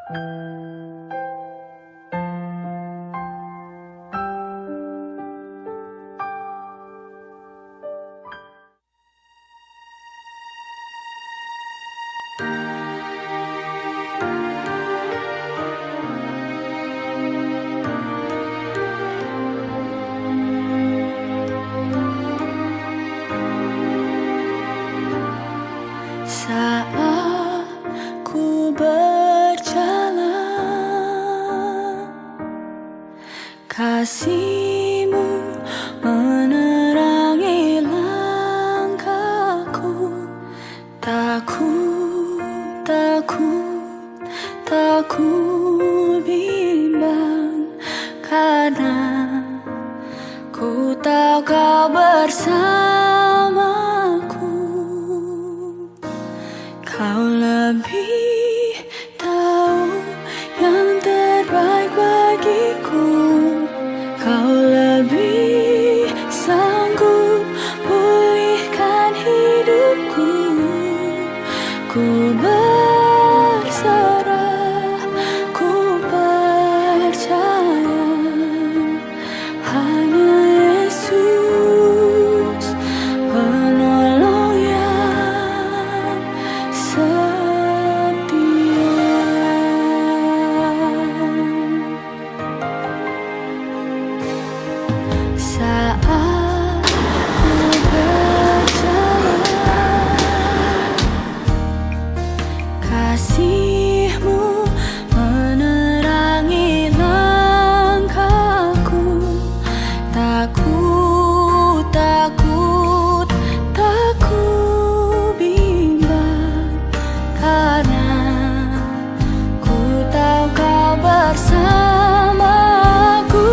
Saat ku berjalan, kasih-Mu menerangi langkahku. Tak ku bimbang, karena ku tahu Kau bersamaku. Kau lebih tahu yang terbaik bagiku. Kau lebih sanggup pulihkan hidupku. Ku berserah, ku percaya, hanya Yesus penolong yang setia. Saat ku berjalan, kasih-Mu menerangi langkahku. Tak ku bimbang, karena ku tahu Kau bersamaku.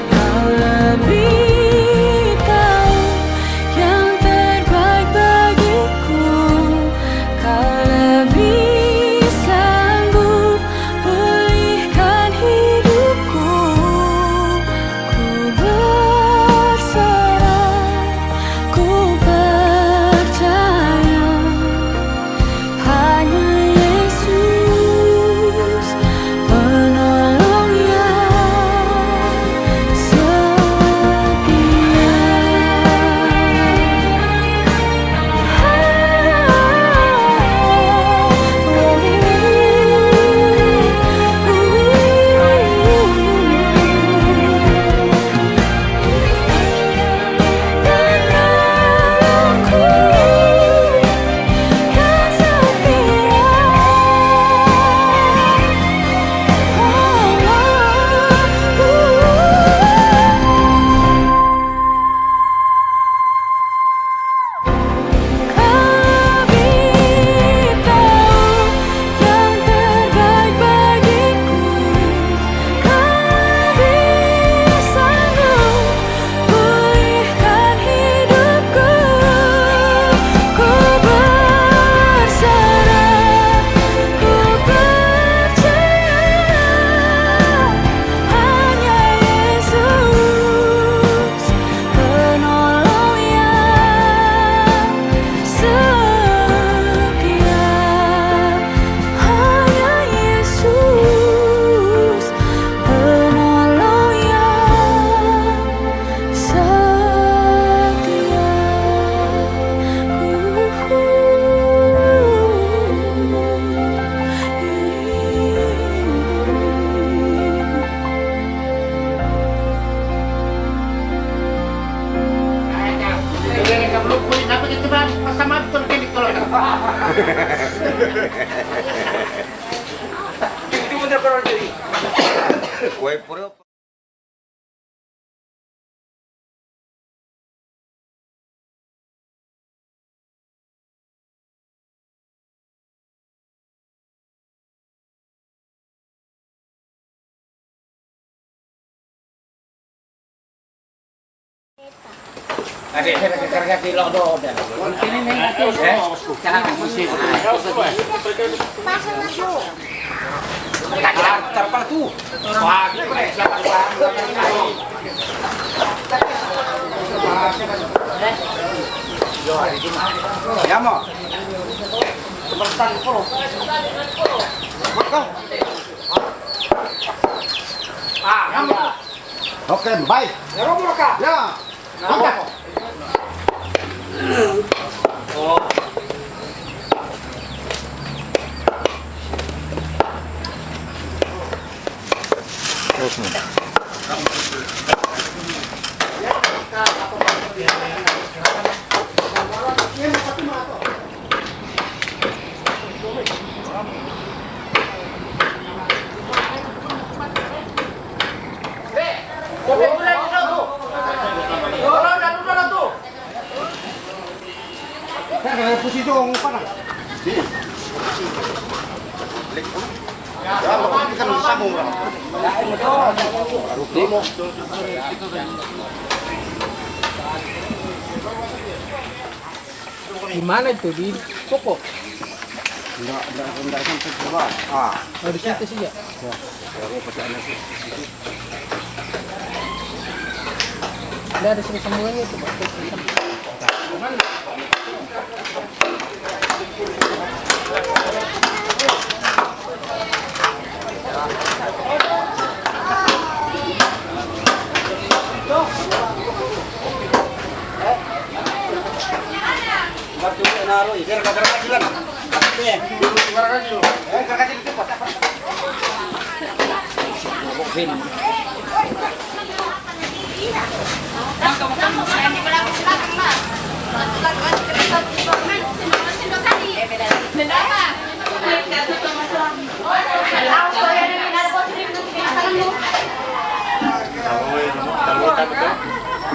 Kau lebih tahu yang terbaik bagiku. Kau lebih sanggup pulihkan hidupku. Ku berserah, ku percaya, hanya Yesus penolong yang setia. Kue pura. Adik saya kerja di Lodo dan ini nih cara musik. Pasang aku. Terpal tuh. Wah, ya mau. Sebentar, puluh. Oke, baik. Ya. Angkat. Posisi dong, mana? Ya, kan sambung. Di mana itu? Di pokok? Enggak sampai ke bawah. Ah, Oh, di situ sih ya? Ada sini sambungannya itu, Pak. Biar kagak kecilan.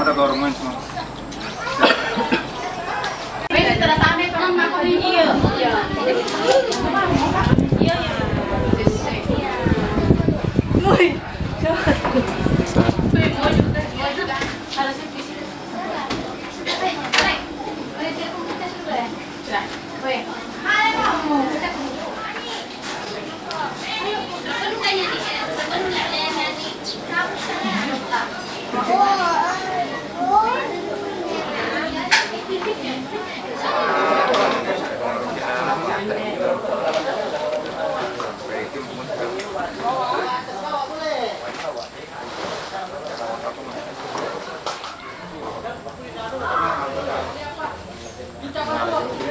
Ada dorongan semua.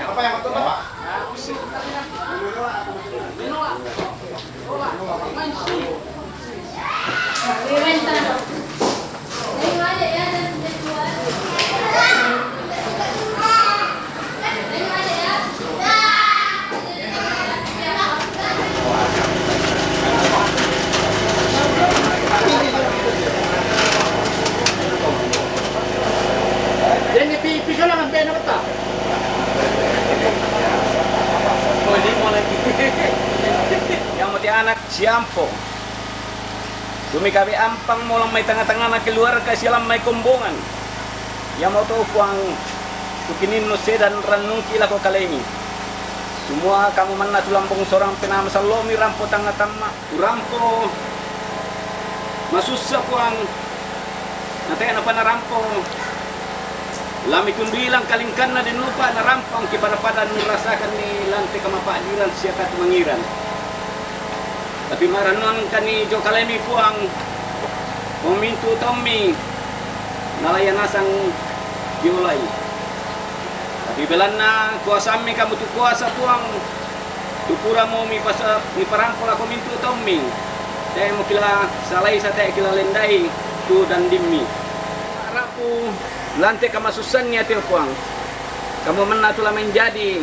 Apa yang betul, Pak? Jadi pisau lang ang pena ba? Oh, ini mau lagi. Yang mau anak siampo. Dumi kami ampang mulang may tanga-tanga na keluar kasi alam may kumbungan. Yang mau tahu kuang tukinin no sedan ranung kila ko kalemi. Semua kamu mana tulambong sorang penama salomi rampo tanga-tama. Urampo. Masusah kuang. Natay na pa na rampo. Lami kung bilang kalingkan na din lupa na rampang kipanapadan nirasakan ni lantai kamapaadiran siya katumangiran. Tapi maranang kani Jo Kalemi puang memintu Tommy nalayanasan diulay. Tapi belan na kuasa mi kamu tu kuasa puang tupura mo mi parampol ako mintu Tommy. Dahil mo kila salay sa tayo kila lenday tu dan dimmi. Arapu lantai kamasusannya teo puang. Kamu mena tula menjadi.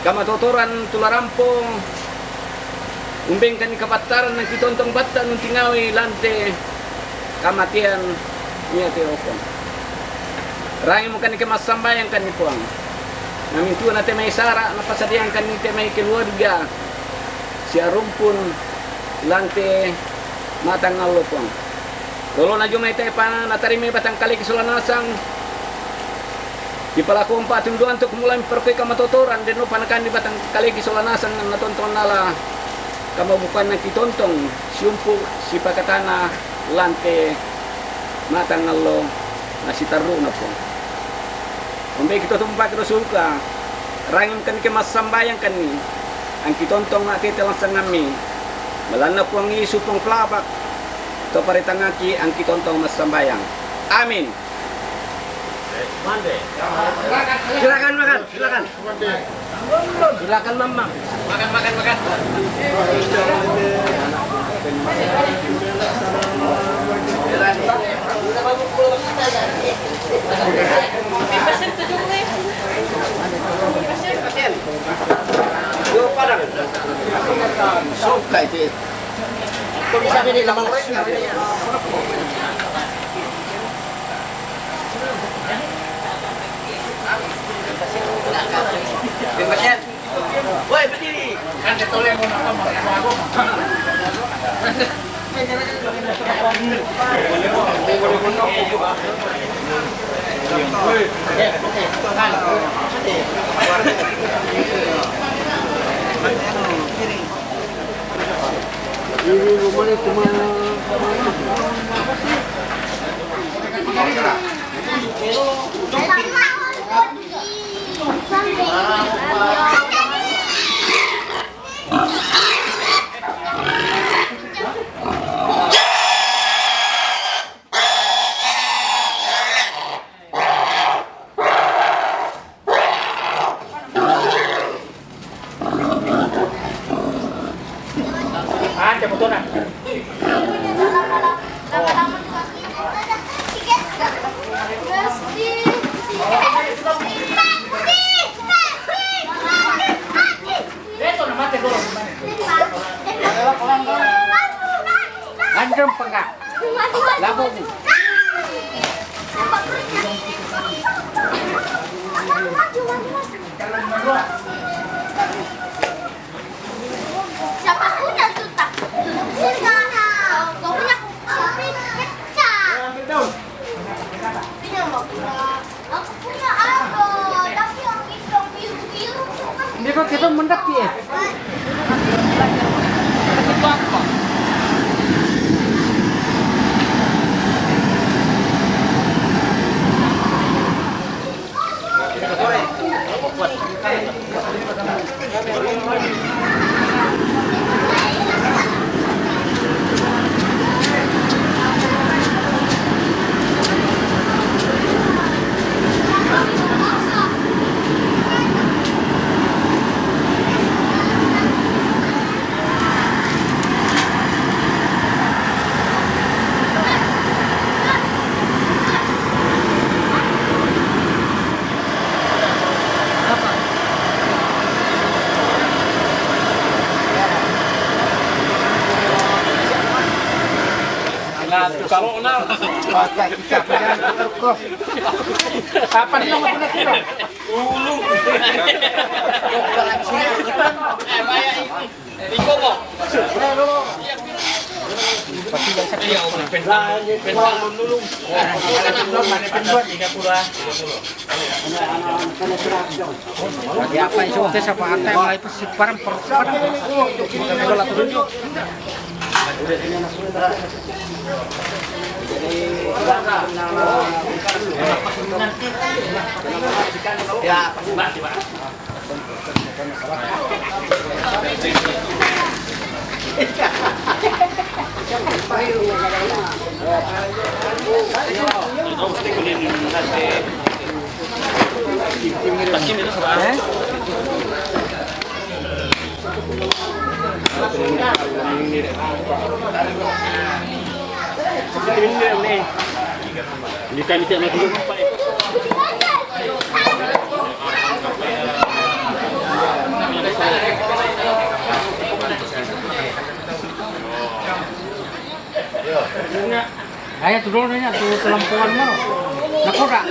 Kamu totoran tula rampung. Umbeng kan kapataran ng kitontong bata nung tingawi lantai kamatian niya teo puang. Rangi mo kan kemasambayan kan ni puang. Namintu na te may sara napasadian kan ni te may keluarga. Siya rumpun lantai matang ngalo puang. Lolo na jumay tayo pa natarimi batang kali kisulanasang di palaku empat tunduan untuk mulai perkui kamatotoran dan no panakan di batang kali kisulanasang natonton nala kamu bukan na kitontong siumpu si pakatana lante matang ngalo na si taru na po. Kundi kita tumpak kita suka rangim kan ke masambayang kan ni ang kitontong na titelang sangami malana po ang isu pong plabak to paritangaki ang kitontong masambayang. Amin. Silakan makan, silakan. Silakan mamang. Makan. Suka itu. Kok bisa ini lamang Pasien. Woi, berdiri. Kan ketolong mau aku. Ini rumahnya cuma Anjam pengak. Labung. Siapa punya tutak? Punya. Kau punya kopi kecap. Punya mau? Aku punya apa? Tapi yang itu biru-biru. Hindi ko kita mendak ya. Kalau na pakai kita kok. Kapan yung muna kilo? ulung. Iko mo. Lagi apa isu teh sa pantai mulai pesip parang parang. Wala turun yun. Ya, Ini kan tidak nak lupa. Ayo turun niya tu telampuan mo. Nakura.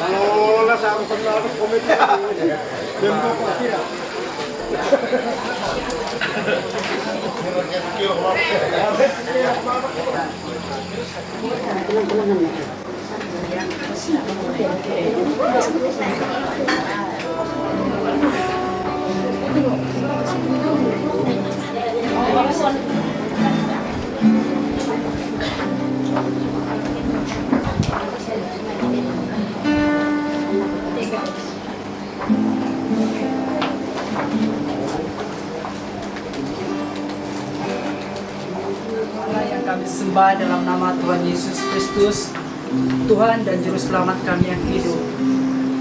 Kalau nasa ang paglalang komite, demokrasi na. Yang kami sembah dalam nama Tuhan Yesus Kristus, Tuhan dan Juru Selamat kami yang hidup.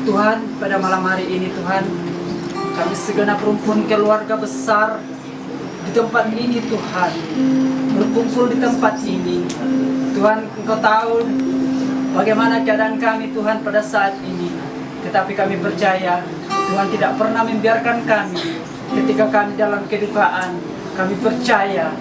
Tuhan, pada malam hari ini Tuhan, kami segenap rumpun keluarga besar di tempat ini Tuhan, berkumpul di tempat ini. Tuhan, Engkau tahu bagaimana keadaan kami Tuhan pada saat ini. Tetapi kami percaya Tuhan tidak pernah membiarkan kami ketika kami dalam kedukaan. Kami percaya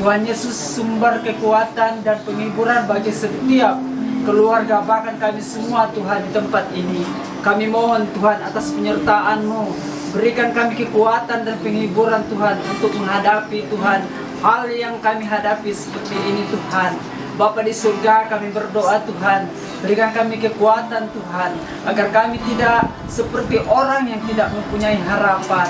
Tuhan Yesus sumber kekuatan dan penghiburan bagi setiap keluarga, bahkan kami semua Tuhan di tempat ini. Kami mohon Tuhan atas penyertaan-Mu, berikan kami kekuatan dan penghiburan Tuhan untuk menghadapi Tuhan hal yang kami hadapi seperti ini Tuhan. Bapa di surga, kami berdoa Tuhan, berikan kami kekuatan Tuhan, agar kami tidak seperti orang yang tidak mempunyai harapan.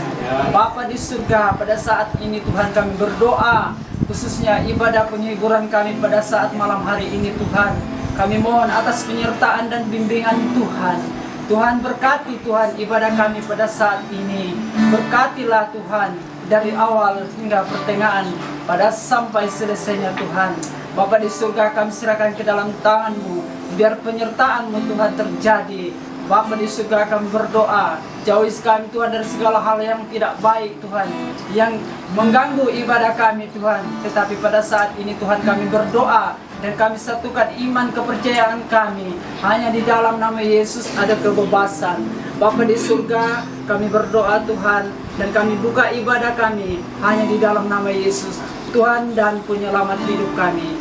Bapa di surga, pada saat ini Tuhan kami berdoa, khususnya ibadah penghiburan kami pada saat malam hari ini Tuhan. Kami mohon atas penyertaan dan bimbingan Tuhan. Tuhan berkati Tuhan ibadah kami pada saat ini. Berkatilah Tuhan dari awal hingga pertengahan pada sampai selesainya Tuhan. Bapa di surga, kami serahkan ke dalam tangan-Mu, biar penyertaan-Mu Tuhan terjadi. Bapa di surga, kami berdoa, jauhi kami Tuhan dari segala hal yang tidak baik Tuhan, yang mengganggu ibadah kami Tuhan. Tetapi pada saat ini Tuhan kami berdoa, dan kami satukan iman kepercayaan kami. Hanya di dalam nama Yesus ada kebebasan. Bapa di surga, kami berdoa Tuhan, dan kami buka ibadah kami hanya di dalam nama Yesus, Tuhan dan penyelamat hidup kami.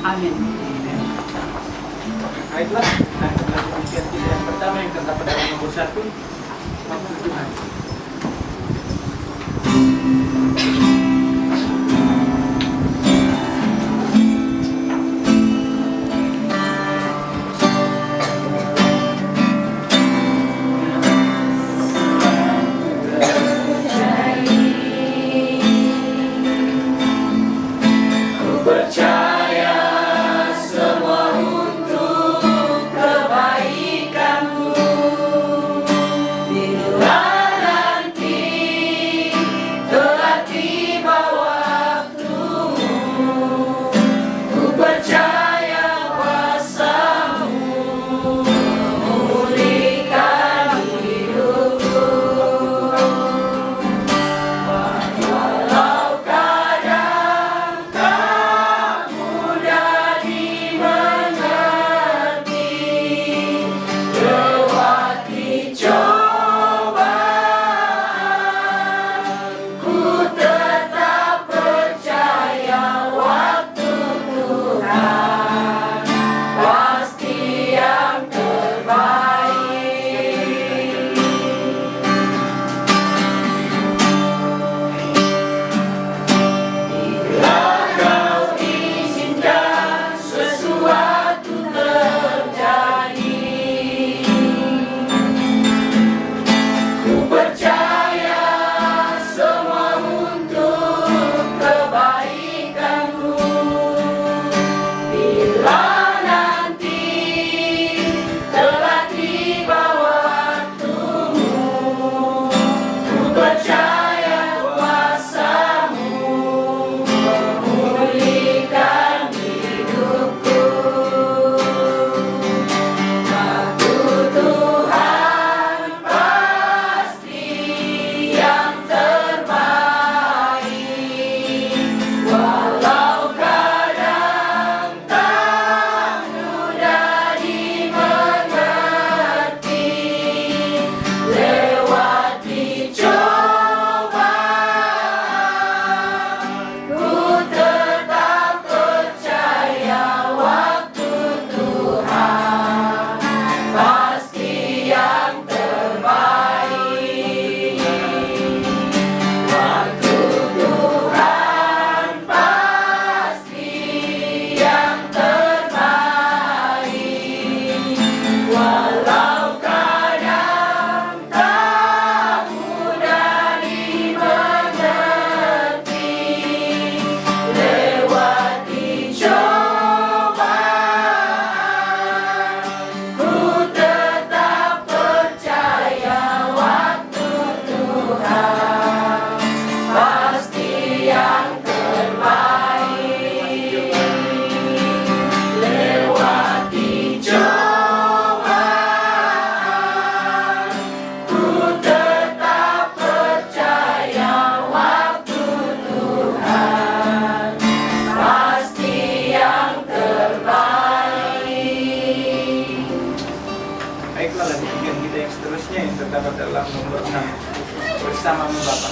Amin. Baiklah, yang pertama yang terdapat dalam nomor 1, Tuhan. Bila nanti telah tiba baiklah lagi tujuan kita yang seterusnya yang terdapat dalam nomor 6 bersamamu Bapa.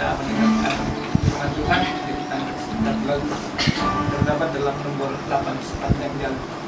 Anda mendengarkan firman Tuhan dari tanggal 9 lagu terdapat dalam nomor 8 sepanjang jalan.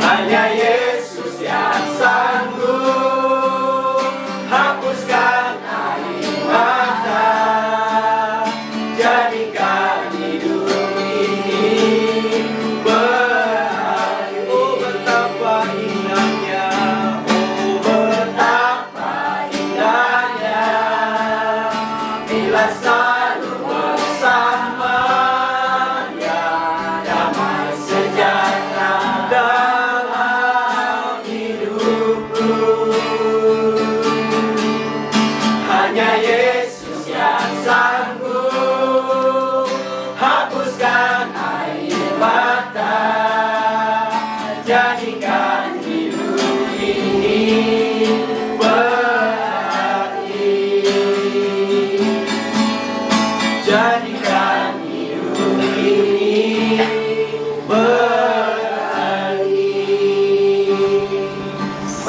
Hanya Yesus yang sanggup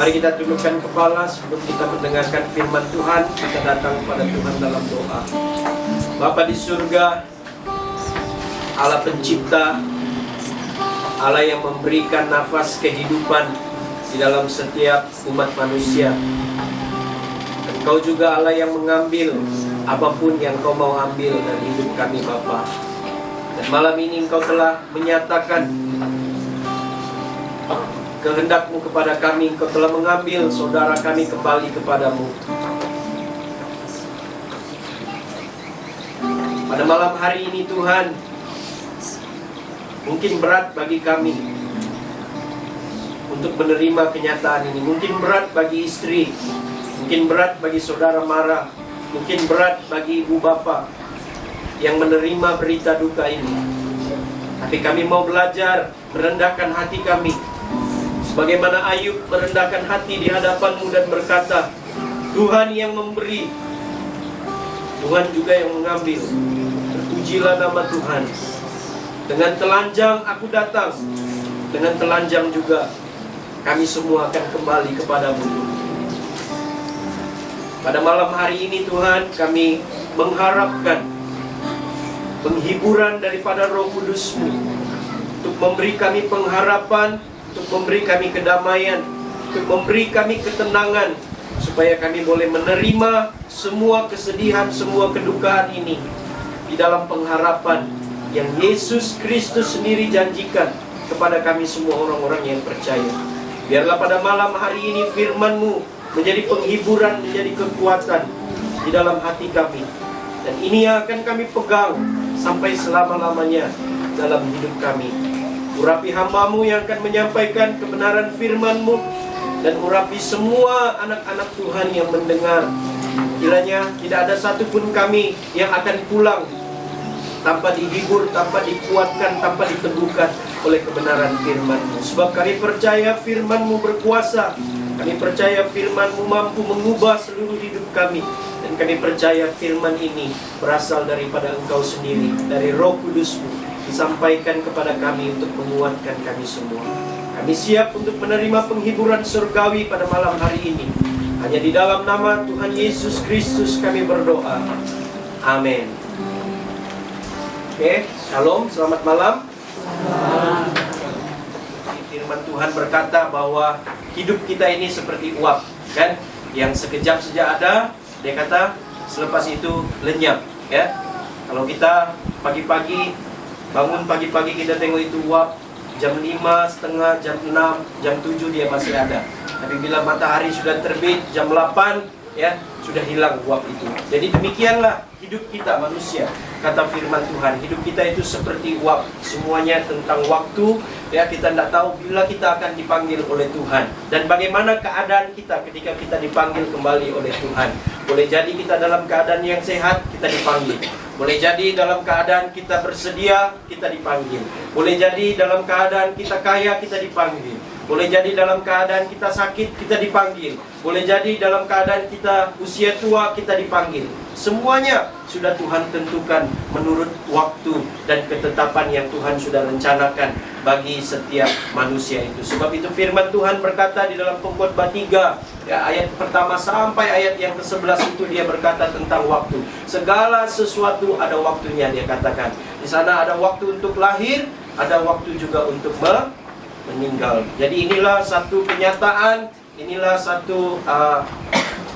Mari kita tundukkan kepala sebelum kita mendengarkan firman Tuhan. Kita datang kepada Tuhan dalam doa. Bapa di surga, Allah pencipta, Allah yang memberikan nafas kehidupan di dalam setiap umat manusia. Engkau juga Allah yang mengambil apapun yang Kau mau ambil dari hidup kami Bapa. Dan malam ini Engkau telah menyatakan kehendak-Mu kepada kami. Engkau telah mengambil saudara kami kembali kepadamu. Pada malam hari ini Tuhan, mungkin berat bagi kami untuk menerima kenyataan ini. Mungkin berat bagi istri, mungkin berat bagi saudara Mara, mungkin berat bagi ibu bapa yang menerima berita duka ini. Tapi kami mau belajar merendahkan hati kami, sebagaimana Ayub merendahkan hati di hadapan-Mu dan berkata, Tuhan yang memberi, Tuhan juga yang mengambil. Terpujilah nama Tuhan. Dengan telanjang aku datang, dengan telanjang juga kami semua akan kembali kepadamu. Pada malam hari ini Tuhan, kami mengharapkan penghiburan daripada Roh Kudus-Mu untuk memberi kami pengharapan, untuk memberi kami kedamaian, untuk memberi kami ketenangan, supaya kami boleh menerima semua kesedihan, semua kedukaan ini di dalam pengharapan yang Yesus Kristus sendiri janjikan kepada kami semua orang-orang yang percaya. Biarlah pada malam hari ini firman-Mu menjadi penghiburan, menjadi kekuatan di dalam hati kami. Dan ini yang akan kami pegang sampai selama-lamanya dalam hidup kami. Urapi hamba-Mu yang akan menyampaikan kebenaran firman-Mu, dan urapi semua anak-anak Tuhan yang mendengar. Kiranya tidak ada satupun kami yang akan pulang tanpa dihibur, tanpa dikuatkan, tanpa diteguhkan oleh kebenaran firman-Mu. Sebab kami percaya firman-Mu berkuasa. Kami percaya firman-Mu mampu mengubah seluruh hidup kami. Dan kami percaya firman ini berasal daripada Engkau sendiri, dari Roh Kudus-Mu, disampaikan kepada kami untuk menguatkan kami semua. Kami siap untuk menerima penghiburan surgawi pada malam hari ini. Hanya di dalam nama Tuhan Yesus Kristus kami berdoa. Amin. Oke, shalom, selamat malam. Firman Tuhan berkata bahwa hidup kita ini seperti uap, kan? Yang sekejap saja ada, dia kata selepas itu lenyap, ya. Kalau kita pagi-pagi bangun pagi-pagi kita tengok itu uap, jam 5:30, jam 6, jam 7 dia masih ada. Tapi bila matahari sudah terbit jam 8, ya, sudah hilang uap itu. Jadi demikianlah hidup kita manusia. Kata firman Tuhan, hidup kita itu seperti uap. Semuanya tentang waktu, ya. Kita tidak tahu bila kita akan dipanggil oleh Tuhan, dan bagaimana keadaan kita ketika kita dipanggil kembali oleh Tuhan. Boleh jadi kita dalam keadaan yang sehat, kita dipanggil. Boleh jadi dalam keadaan kita bersedia, kita dipanggil. Boleh jadi dalam keadaan kita kaya, kita dipanggil. Boleh jadi dalam keadaan kita sakit, kita dipanggil. Boleh jadi dalam keadaan kita usia tua, kita dipanggil. Semuanya sudah Tuhan tentukan menurut waktu dan ketetapan yang Tuhan sudah rencanakan bagi setiap manusia itu. Sebab itu firman Tuhan berkata di dalam Pengkhotbah 3, ya, ayat pertama sampai ayat yang ke-11 itu dia berkata tentang waktu. Segala sesuatu ada waktunya, dia katakan. Di sana ada waktu untuk lahir, ada waktu juga untuk meninggal. Jadi inilah satu kenyataan, inilah satu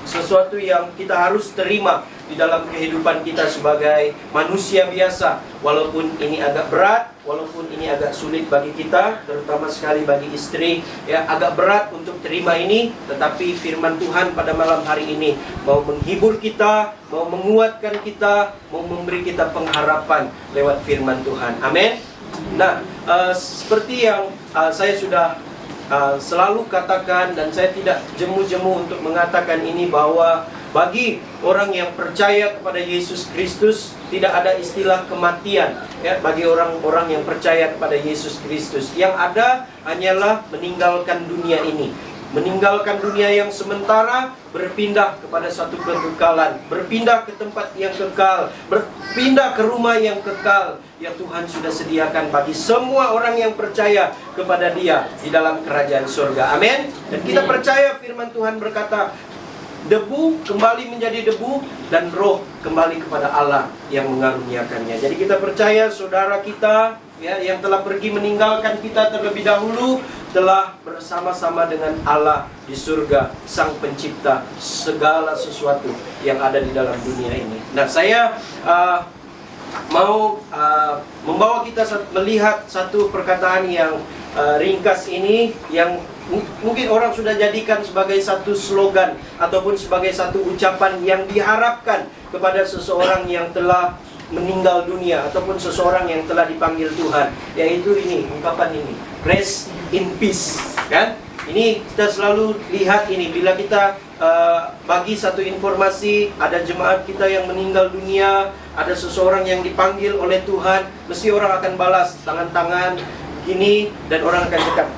sesuatu yang kita harus terima di dalam kehidupan kita sebagai manusia biasa. Walaupun ini agak berat, walaupun ini agak sulit bagi kita, terutama sekali bagi istri, ya, agak berat untuk terima ini, tetapi firman Tuhan pada malam hari ini mau menghibur kita, mau menguatkan kita, mau memberi kita pengharapan lewat firman Tuhan. Amin. Nah, seperti yang saya sudah selalu katakan, dan saya tidak jemu-jemu untuk mengatakan ini, bahwa bagi orang yang percaya kepada Yesus Kristus tidak ada istilah kematian, ya. Bagi orang-orang yang percaya kepada Yesus Kristus, yang ada hanyalah meninggalkan dunia ini. meninggalkan dunia yang sementara, berpindah kepada satu kekekalan, berpindah ke tempat yang kekal, berpindah ke rumah yang kekal yang Tuhan sudah sediakan bagi semua orang yang percaya kepada Dia di dalam kerajaan surga. Amin. Dan kita percaya firman Tuhan berkata, debu kembali menjadi debu dan roh kembali kepada Allah yang mengaruniakannya. Jadi kita percaya saudara kita ya yang telah pergi meninggalkan kita terlebih dahulu telah bersama-sama dengan Allah di surga, Sang Pencipta segala sesuatu yang ada di dalam dunia ini. Nah, saya mau membawa kita melihat satu perkataan yang ringkas ini yang mungkin orang sudah jadikan sebagai satu slogan ataupun sebagai satu ucapan yang diharapkan kepada seseorang yang telah meninggal dunia ataupun seseorang yang telah dipanggil Tuhan, yaitu ini, ungkapan ini, rest in peace, kan? Ini kita selalu lihat ini bila kita bagi satu informasi, ada jemaat kita yang meninggal dunia, ada seseorang yang dipanggil oleh Tuhan, mesti orang akan balas tangan-tangan gini dan orang akan cakap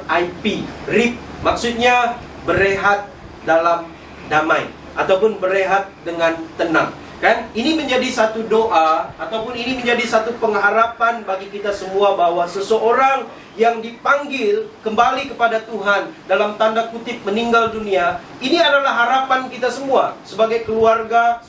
RIP, RIP, maksudnya berehat dalam damai ataupun berehat dengan tenang. Kan? Ini menjadi satu doa ataupun ini menjadi satu pengharapan bagi kita semua bahwa seseorang yang dipanggil kembali kepada Tuhan dalam tanda kutip meninggal dunia, ini adalah harapan kita semua sebagai keluarga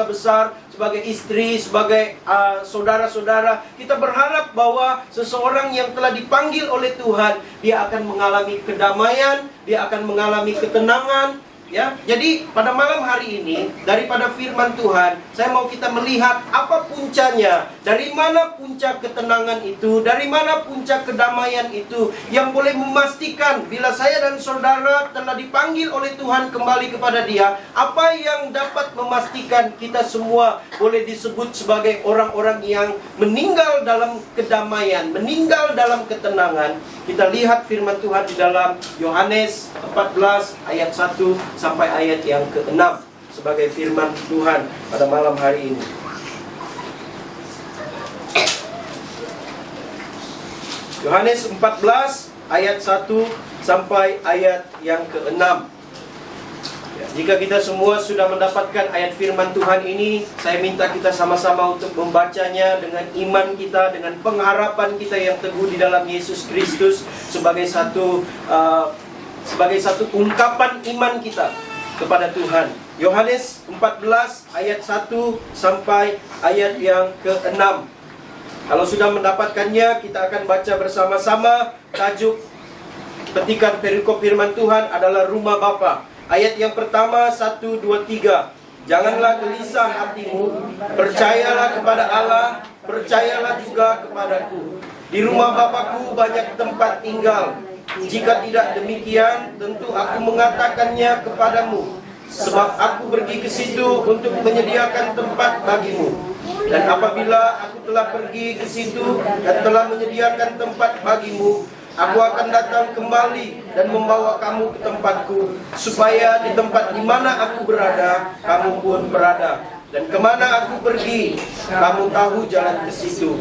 besar, sebagai istri, sebagai saudara-saudara. Kita berharap bahwa seseorang yang telah dipanggil oleh Tuhan, dia akan mengalami kedamaian, dia akan mengalami ketenangan. Ya, jadi pada malam hari ini daripada firman Tuhan, saya mau kita melihat apa puncanya, dari mana puncak ketenangan itu, dari mana puncak kedamaian itu yang boleh memastikan bila saya dan saudara telah dipanggil oleh Tuhan kembali kepada Dia, apa yang dapat memastikan kita semua boleh disebut sebagai orang-orang yang meninggal dalam kedamaian, meninggal dalam ketenangan. Kita lihat firman Tuhan di dalam Yohanes 14 ayat 1 sampai ayat yang ke-6 sebagai firman Tuhan pada malam hari ini. Yohanes 14 ayat 1 sampai ayat yang ke-6. Jika kita semua sudah mendapatkan ayat firman Tuhan ini, saya minta kita sama-sama untuk membacanya dengan iman kita, dengan pengharapan kita yang teguh di dalam Yesus Kristus sebagai satu ungkapan iman kita kepada Tuhan. Yohanes 14 ayat 1 sampai ayat yang ke-6. Kalau sudah mendapatkannya, kita akan baca bersama-sama. Tajuk petikan perikop firman Tuhan adalah Rumah Bapa. Ayat yang pertama 1, 2, 3. Janganlah gelisah hatimu, percayalah kepada Allah, percayalah juga kepadaku. Di rumah Bapa-Ku banyak tempat tinggal. Jika tidak demikian, tentu aku mengatakannya kepadamu. Sebab aku pergi ke situ untuk menyediakan tempat bagimu. Dan apabila aku telah pergi ke situ dan telah menyediakan tempat bagimu, aku akan datang kembali dan membawa kamu ke tempatku, supaya di tempat di mana aku berada, kamu pun berada. Dan kemana aku pergi, kamu tahu jalan ke situ.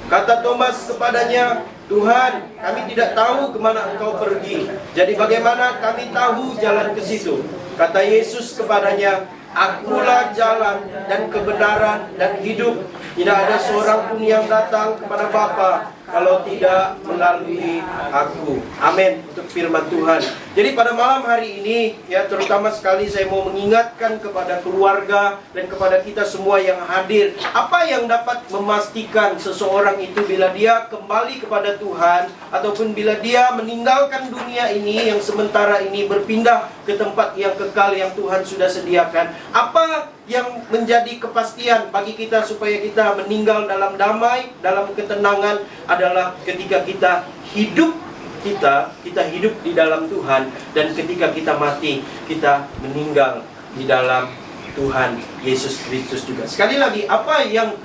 Kata Thomas kepadanya, Tuhan, kami tidak tahu kemana Engkau pergi. Jadi bagaimana kami tahu jalan ke situ? Kata Yesus kepadanya, Akulah jalan dan kebenaran dan hidup. Tidak ada seorang pun yang datang kepada Bapa kalau tidak melalui aku. Amin. Untuk firman Tuhan. Jadi pada malam hari ini, ya terutama sekali saya mau mengingatkan kepada keluarga dan kepada kita semua yang hadir, apa yang dapat memastikan seseorang itu bila dia kembali kepada Tuhan ataupun bila dia meninggalkan dunia ini yang sementara ini berpindah ke tempat yang kekal yang Tuhan sudah sediakan. Apa yang menjadi kepastian bagi kita supaya kita meninggal dalam damai, dalam ketenangan adalah ketika kita hidup kita hidup di dalam Tuhan, dan ketika kita mati kita meninggal di dalam Tuhan Yesus Kristus juga. Sekali lagi, apa yang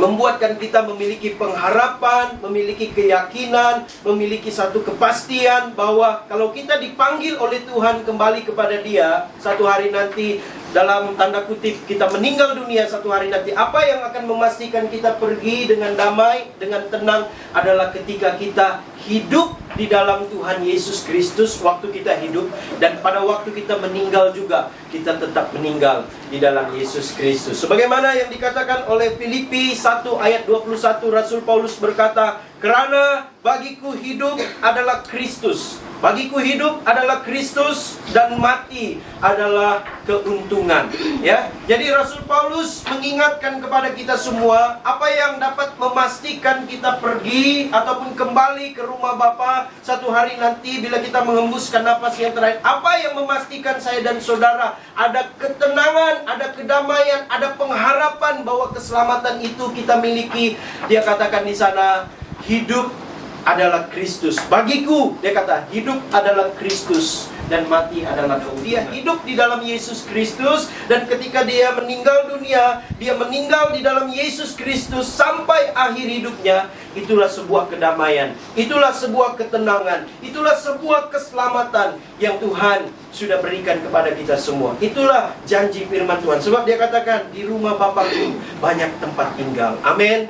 membuatkan kita memiliki pengharapan, memiliki keyakinan, memiliki satu kepastian bahwa kalau kita dipanggil oleh Tuhan kembali kepada Dia, satu hari nanti dalam tanda kutip kita meninggal dunia satu hari nanti, apa yang akan memastikan kita pergi dengan damai, dengan tenang adalah ketika kita hidup di dalam Tuhan Yesus Kristus waktu kita hidup, dan pada waktu kita meninggal juga kita tetap meninggal di dalam Yesus Kristus. Sebagaimana yang dikatakan oleh Filipi 1 ayat 21, Rasul Paulus berkata, "Kerana bagiku hidup adalah Kristus." Bagiku hidup adalah Kristus dan mati adalah keuntungan. Ya, jadi Rasul Paulus mengingatkan kepada kita semua apa yang dapat memastikan kita pergi ataupun kembali ke rumah Bapa satu hari nanti bila kita mengembuskan napas yang terakhir. Apa yang memastikan saya dan saudara ada ketenangan, ada kedamaian, ada pengharapan bahwa keselamatan itu kita miliki. Dia katakan di sana, hidup adalah Kristus. Bagiku, dia kata, hidup adalah Kristus dan mati adalah keuntungan. Dia hidup di dalam Yesus Kristus, dan ketika dia meninggal dunia, dia meninggal di dalam Yesus Kristus sampai akhir hidupnya. Itulah sebuah kedamaian, itulah sebuah ketenangan, itulah sebuah keselamatan yang Tuhan sudah berikan kepada kita semua. Itulah janji firman Tuhan. Sebab dia katakan, di rumah Bapakku banyak tempat tinggal. Amin.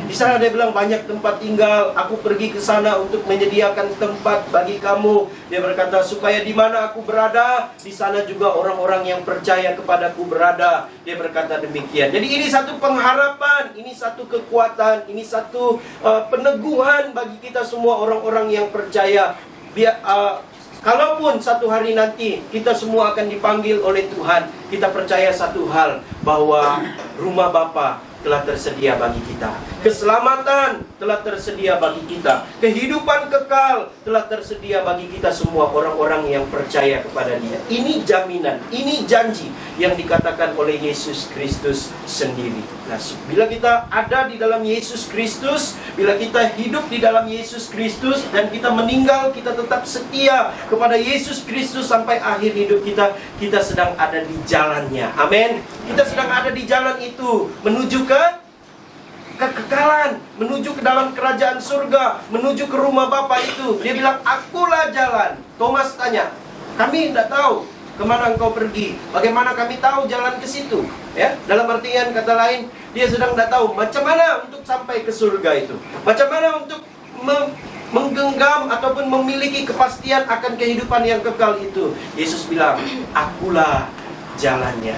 Di sana dia bilang banyak tempat tinggal. Aku pergi ke sana untuk menyediakan tempat bagi kamu. Dia berkata supaya di mana aku berada, di sana juga orang-orang yang percaya kepadaku berada. Dia berkata demikian. Jadi ini satu pengharapan, ini satu kekuatan, ini satu peneguhan bagi kita semua orang-orang yang percaya. Kalaupun satu hari nanti kita semua akan dipanggil oleh Tuhan, kita percaya satu hal, bahwa rumah Bapa telah tersedia bagi kita. Keselamatan telah tersedia bagi kita. Kehidupan kekal telah tersedia bagi kita semua orang-orang yang percaya kepada Dia. Ini jaminan, ini janji yang dikatakan oleh Yesus Kristus sendiri. Nah, bila kita ada di dalam Yesus Kristus, bila kita hidup di dalam Yesus Kristus dan kita meninggal, kita tetap setia kepada Yesus Kristus sampai akhir hidup kita, kita sedang ada di jalannya. Amin. Kita sedang ada di jalan itu menuju ke kekekalan, menuju ke dalam kerajaan surga, menuju ke rumah Bapa itu. Dia bilang, akulah jalan. Thomas tanya, kami tidak tahu kemana engkau pergi. Bagaimana kami tahu jalan ke situ? Ya, dalam artian kata lain, dia sedang tidak tahu macam mana untuk sampai ke surga itu. Macam mana untuk menggenggam ataupun memiliki kepastian akan kehidupan yang kekal itu. Yesus bilang, akulah jalannya.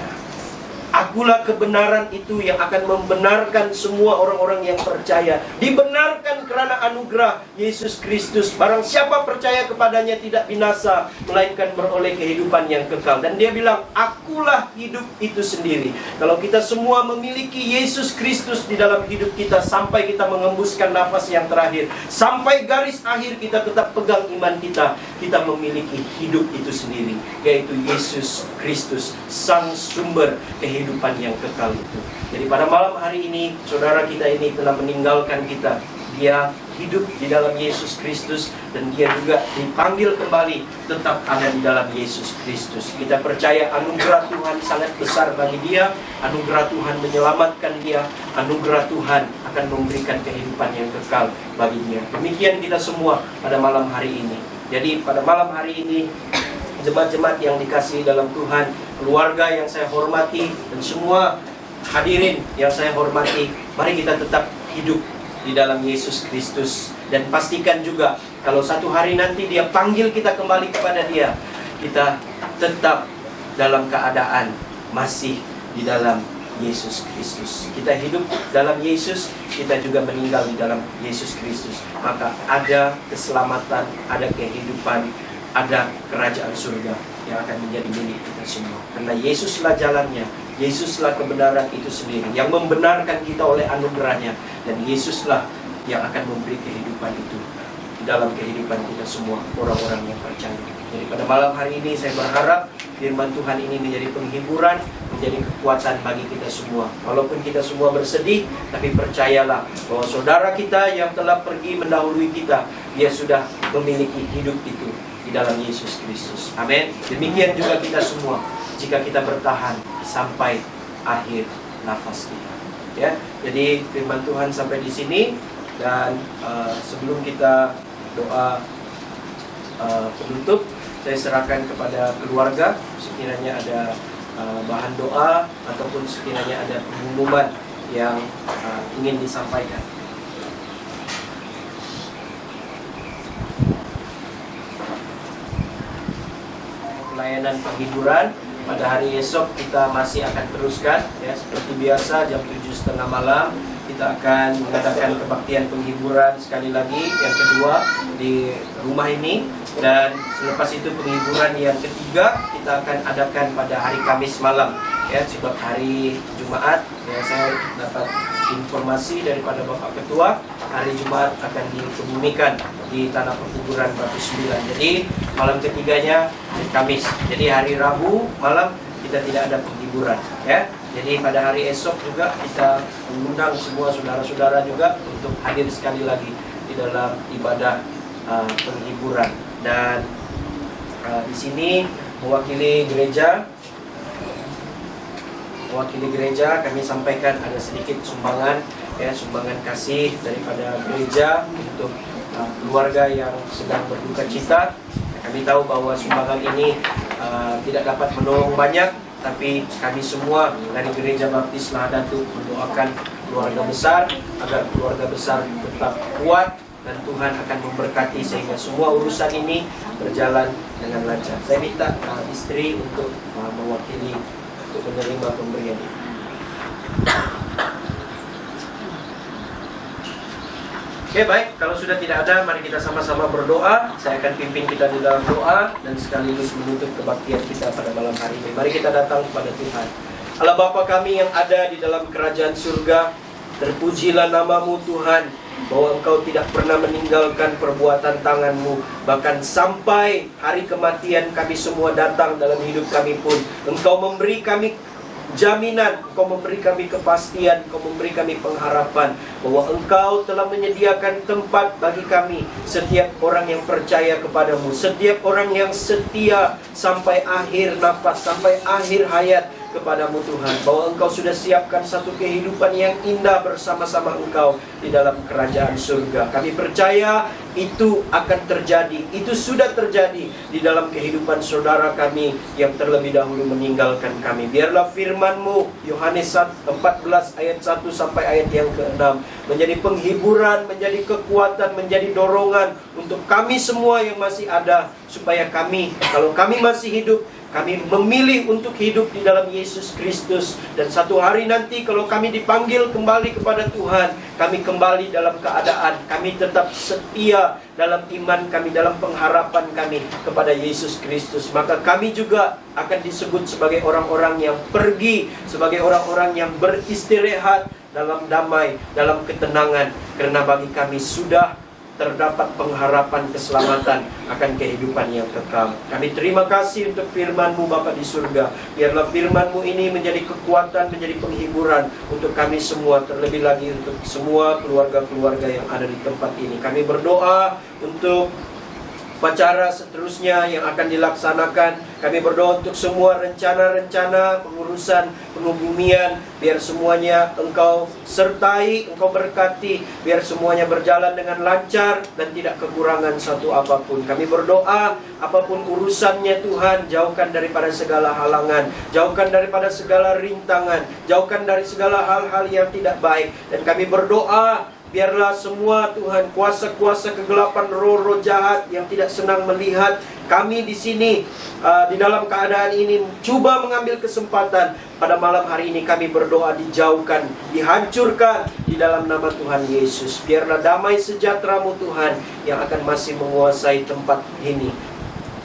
Akulah kebenaran itu yang akan membenarkan semua orang-orang yang percaya. Dibenarkan kerana anugerah Yesus Kristus. Barang siapa percaya kepadanya tidak binasa, melainkan beroleh kehidupan yang kekal. Dan dia bilang, akulah hidup itu sendiri. Kalau kita semua memiliki Yesus Kristus di dalam hidup kita sampai kita mengembuskan nafas yang terakhir, sampai garis akhir kita tetap pegang iman kita, kita memiliki hidup itu sendiri, yaitu Yesus Kristus, sang sumber kehidupan yang kekal itu. Jadi pada malam hari ini, saudara kita ini telah meninggalkan kita. Dia hidup di dalam Yesus Kristus, dan dia juga dipanggil kembali tetap ada di dalam Yesus Kristus. Kita percaya anugerah Tuhan sangat besar bagi dia. Anugerah Tuhan menyelamatkan dia. Anugerah Tuhan akan memberikan kehidupan yang kekal bagi dia. Demikian kita semua pada malam hari ini. Jadi pada malam hari ini, jemaat-jemaat yang dikasihi dalam Tuhan, keluarga yang saya hormati, dan semua hadirin yang saya hormati, mari kita tetap hidup di dalam Yesus Kristus. Dan pastikan juga, kalau satu hari nanti Dia panggil kita kembali kepada Dia, kita tetap dalam keadaan masih di dalam Yesus Kristus. Kita hidup dalam Yesus, kita juga meninggal di dalam Yesus Kristus. Maka ada keselamatan, ada kehidupan, ada kerajaan surga yang akan menjadi milik kita semua. Karena Yesuslah jalannya, Yesuslah kebenaran itu sendiri yang membenarkan kita oleh anugerahnya, dan Yesuslah yang akan memberi kehidupan itu di dalam kehidupan kita semua, orang-orang yang percaya. Jadi pada malam hari ini saya berharap firman Tuhan ini menjadi penghiburan, menjadi kekuatan bagi kita semua. Walaupun kita semua bersedih, tapi percayalah bahwa saudara kita yang telah pergi mendahului kita, dia sudah memiliki hidup itu di dalam Yesus Kristus. Amin. Demikian juga kita semua, jika kita bertahan sampai akhir nafas kita. Ya, jadi firman Tuhan sampai di sini, dan sebelum kita doa penutup, saya serahkan kepada keluarga. Sekiranya ada bahan doa ataupun sekiranya ada pengumuman yang ingin disampaikan. Pelayanan penghiburan pada hari esok kita masih akan teruskan ya, seperti biasa jam 7:30 malam kita akan mengadakan kebaktian penghiburan sekali lagi yang kedua di rumah ini, dan selepas itu penghiburan yang ketiga kita akan adakan pada hari Kamis malam ya, sebab hari Jumat ya saya dapat informasi daripada Bapak Ketua hari Jumat akan dikebumikan di tanah perkuburan Batu 9. Jadi malam ketiganya hari Kamis. Jadi hari Rabu malam kita tidak ada penghiburan ya. Jadi pada hari esok juga kita mengundang semua saudara-saudara juga untuk hadir sekali lagi di dalam ibadah penghiburan. Dan di sini mewakili gereja kami sampaikan ada sedikit sumbangan ya, sumbangan kasih daripada gereja untuk keluarga yang sedang berduka cita. Kami tahu bahwa sumbangan ini tidak dapat menolong banyak, tapi kami semua dari Gereja Baptis Lahadatuk mendoakan keluarga besar agar keluarga besar tetap kuat dan Tuhan akan memberkati sehingga semua urusan ini berjalan dengan lancar. Saya minta istri untuk mewakili untuk menerima pemberian ini. Oke, baik, kalau sudah tidak ada, mari kita sama-sama berdoa. Saya akan pimpin kita di dalam doa dan sekaligus menutup kebaktian kita pada malam hari ini. Mari kita datang kepada Tuhan. Allah Bapa kami yang ada di dalam kerajaan surga, terpujilah nama-Mu Tuhan, bahwa Engkau tidak pernah meninggalkan perbuatan tangan-Mu. Bahkan sampai hari kematian kami semua datang dalam hidup kami pun, Engkau memberi kami jaminan, Engkau memberi kami kepastian, Engkau memberi kami pengharapan bahwa Engkau telah menyediakan tempat bagi kami, setiap orang yang percaya kepadamu, setiap orang yang setia sampai akhir nafas, sampai akhir hayat kepadamu Tuhan, bahwa Engkau sudah siapkan satu kehidupan yang indah bersama-sama Engkau di dalam kerajaan surga. Kami percaya itu akan terjadi, itu sudah terjadi di dalam kehidupan saudara kami yang terlebih dahulu meninggalkan kami. Biarlah firman-Mu Yohanes 14 ayat 1 sampai ayat yang ke-6 menjadi penghiburan, menjadi kekuatan, menjadi dorongan untuk kami semua yang masih ada, supaya kami, kalau kami masih hidup, kami memilih untuk hidup di dalam Yesus Kristus. Dan satu hari nanti kalau kami dipanggil kembali kepada Tuhan, kami kembali dalam keadaan kami tetap setia dalam iman kami, dalam pengharapan kami kepada Yesus Kristus. Maka kami juga akan disebut sebagai orang-orang yang pergi, sebagai orang-orang yang beristirahat dalam damai, dalam ketenangan. Karena bagi kami sudah terdapat pengharapan keselamatan akan kehidupan yang kekal. Kami terima kasih untuk firman-Mu Bapa di surga. Biarlah firman-Mu ini menjadi kekuatan, menjadi penghiburan untuk kami semua, terlebih lagi untuk semua keluarga-keluarga yang ada di tempat ini. Kami berdoa untuk upacara seterusnya yang akan dilaksanakan. Kami berdoa untuk semua rencana-rencana pengurusan pengubumian, biar semuanya Engkau sertai, Engkau berkati, biar semuanya berjalan dengan lancar dan tidak kekurangan satu apapun. Kami berdoa apapun urusannya Tuhan, jauhkan daripada segala halangan, jauhkan daripada segala rintangan, jauhkan dari segala hal-hal yang tidak baik. Dan kami berdoa biarlah semua Tuhan, kuasa-kuasa kegelapan, roh-roh jahat yang tidak senang melihat kami di sini di dalam keadaan ini coba mengambil kesempatan pada malam hari ini, kami berdoa dijauhkan, dihancurkan di dalam nama Tuhan Yesus. Biarlah damai sejahtera-Mu Tuhan yang akan masih menguasai tempat ini,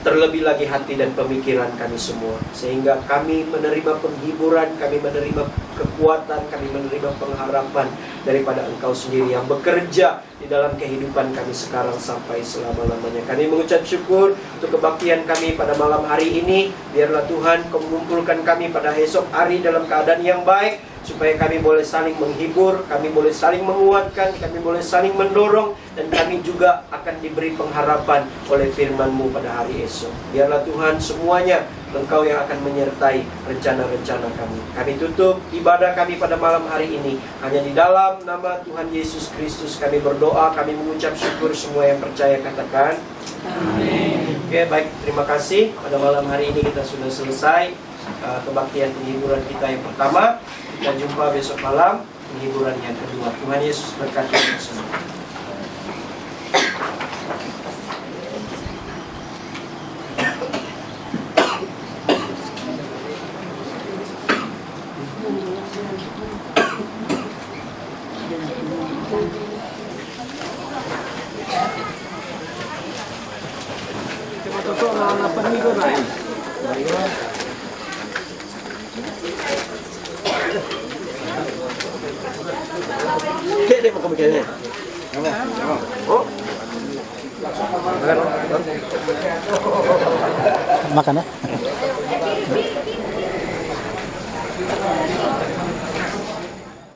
terlebih lagi hati dan pemikiran kami semua, sehingga kami menerima penghiburan, kami menerima kekuatan, kami menerima pengharapan daripada Engkau sendiri yang bekerja di dalam kehidupan kami sekarang sampai selama-lamanya. Kami mengucap syukur untuk kebaktian kami pada malam hari ini. Biarlah Tuhan Kau mengumpulkan kami pada esok hari dalam keadaan yang baik, supaya kami boleh saling menghibur, kami boleh saling menguatkan, kami boleh saling mendorong, dan kami juga akan diberi pengharapan oleh firman-Mu pada hari esok. Biarlah Tuhan semuanya Engkau yang akan menyertai rencana-rencana kami. Kami tutup ibadah kami pada malam hari ini hanya di dalam nama Tuhan Yesus Kristus kami berdoa, kami mengucap syukur. Semua yang percaya katakan amin. Oke, baik, terima kasih. Pada malam hari ini kita sudah selesai kebaktian penghiburan kita yang pertama. Kita jumpa besok malam penghiburan yang kedua. Tuhan Yesus berkati kita semua. Makan ya.